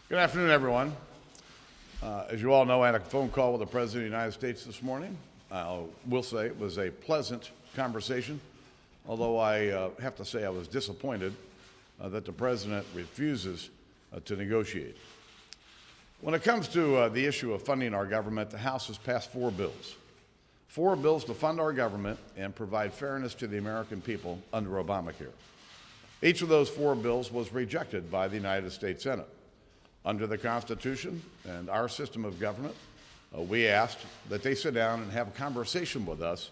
Good afternoon, everyone. As you all know, I had a phone call with the President of the United States this morning. I will say it was a pleasant conversation, although I have to say I was disappointed that the President refuses to negotiate. When it comes to the issue of funding our government, the House has passed four bills to fund our government and provide fairness to the American people under Obamacare. Each of those four bills was rejected by the United States Senate. Under the Constitution and our system of government, we asked that they sit down and have a conversation with us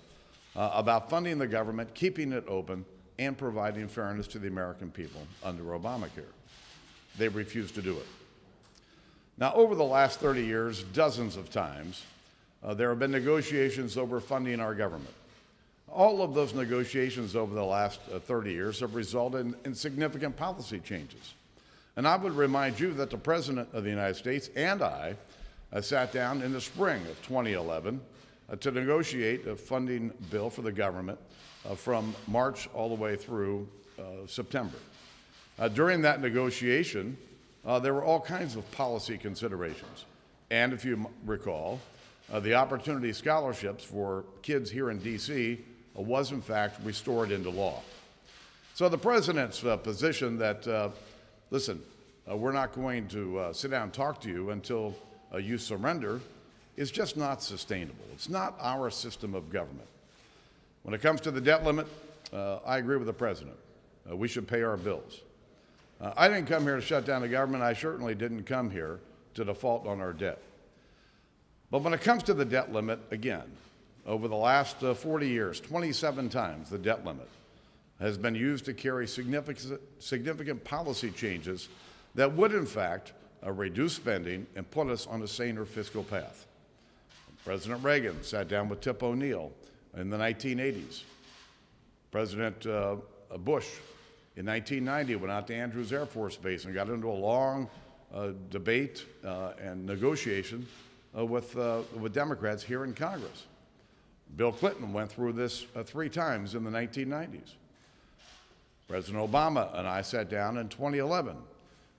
about funding the government, keeping it open, and providing fairness to the American people under Obamacare. They refused to do it. Now, over the last 30 years, dozens of times, there have been negotiations over funding our government. All of those negotiations over the last 30 years have resulted in significant policy changes. And I would remind you that the President of the United States and I sat down in the spring of 2011 to negotiate a funding bill for the government from March all the way through September. During that negotiation, there were all kinds of policy considerations. And if you recall, the Opportunity Scholarships for kids here in D.C. was in fact restored into law. So the President's position that listen, we're not going to sit down and talk to you until you surrender is just not sustainable. It's not our system of government. When it comes to the debt limit, I agree with the President. We should pay our bills. I didn't come here to shut down the government. I certainly didn't come here to default on our debt. But when it comes to the debt limit, again, over the last 40 years, 27 times the debt limit has been used to carry significant policy changes that would, in fact, reduce spending and put us on a saner fiscal path. President Reagan sat down with Tip O'Neill in the 1980s. President Bush in 1990 went out to Andrews Air Force Base and got into a long debate and negotiation with Democrats here in Congress. Bill Clinton went through this 3 times in the 1990s. President Obama and I sat down in 2011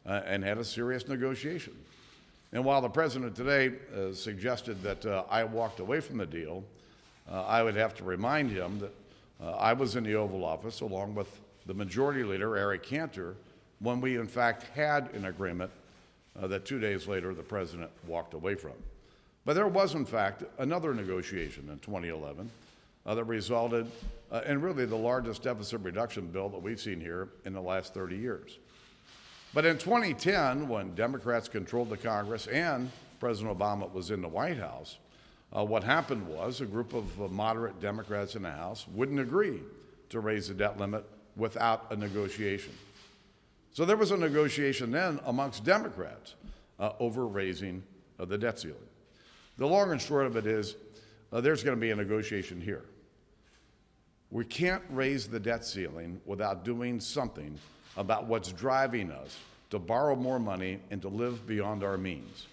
and had a serious negotiation. And while the President today suggested that I walked away from the deal, I would have to remind him that I was in the Oval Office along with the Majority Leader, Eric Cantor, when we in fact had an agreement that 2 days later the President walked away from. But there was, in fact, another negotiation in 2011 that resulted in really the largest deficit reduction bill that we've seen here in the last 30 years. But in 2010, when Democrats controlled the Congress and President Obama was in the White House, what happened was a group of moderate Democrats in the House wouldn't agree to raise the debt limit without a negotiation. So there was a negotiation then amongst Democrats over raising the debt ceiling. The long and short of it is there's going to be a negotiation here. We can't raise the debt ceiling without doing something about what's driving us to borrow more money and to live beyond our means.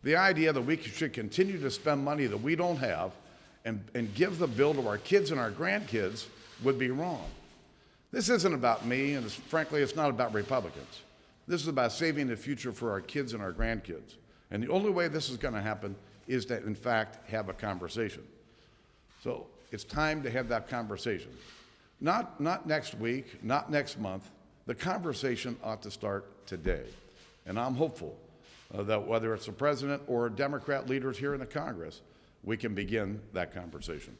The idea that we should continue to spend money that we don't have and give the bill to our kids and our grandkids would be wrong. This isn't about me, and frankly, it's not about Republicans. This is about saving the future for our kids and our grandkids. And the only way this is going to happen is to, in fact, have a conversation. So it's time to have that conversation. Not next week, not next month. The conversation ought to start today. And I'm hopeful that whether it's the President or Democrat leaders here in the Congress, we can begin that conversation.